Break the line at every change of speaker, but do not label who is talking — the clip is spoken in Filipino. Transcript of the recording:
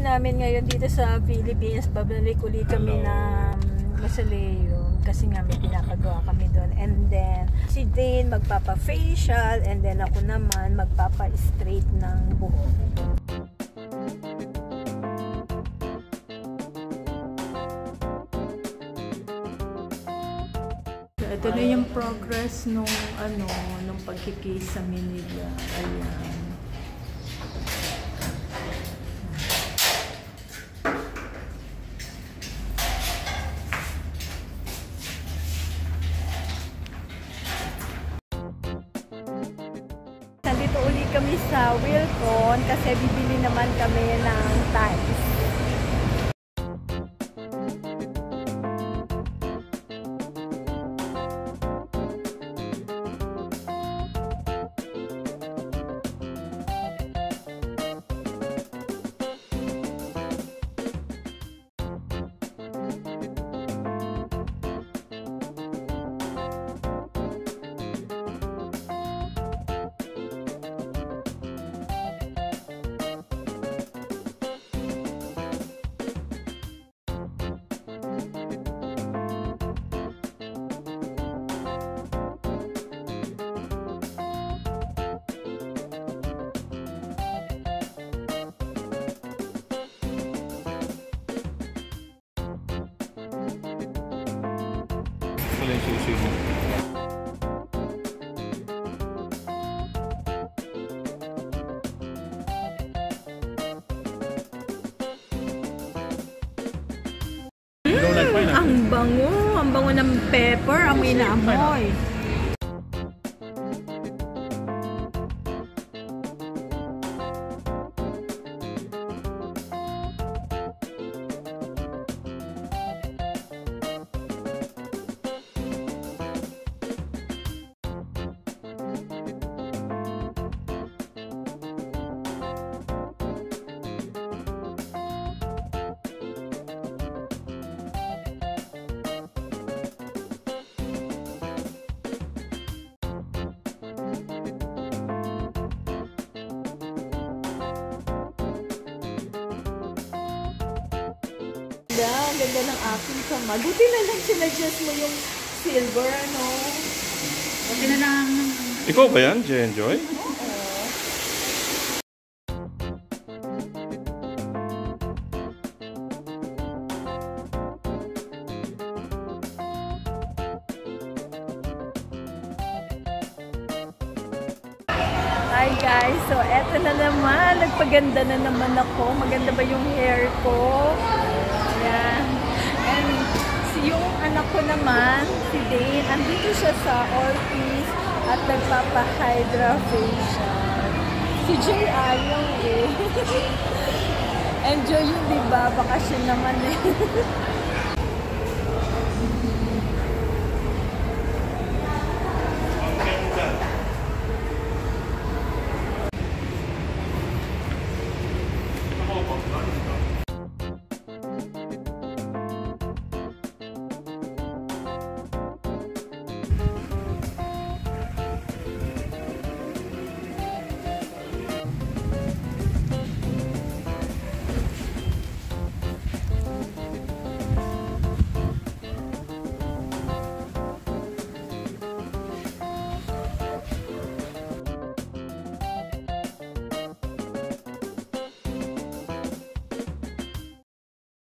namin ngayon dito sa Philippines. Babalik ulit kami ng Masaleo kasi nga may pinapagawa kami doon. And then si Dane magpapa-facial and then ako naman magpapa-straight ng buhok. Ito na yung progress nung pagkikisame nila. Ayan. Nandito uli kami sa Wilcon kasi bibili naman kami ng tiles.
Yung susi mo.
Ang bango ng pepper, amoy na amoy. Ang ganda ng aking kamay. Buti na lang sinadjust mo yung silver, ano? Buti na lang.
Ikaw ba yan, J-Enjoy?
Hi guys, so eto na naman. Nagpaganda na naman ako. Maganda ba yung hair ko? Ayan. And yung anak ko naman, si Dane, andito siya sa Ortiz at nagpapa-hydra facial. Si Jay ayaw eh. Enjoy yun, diba? Bakasyon naman eh.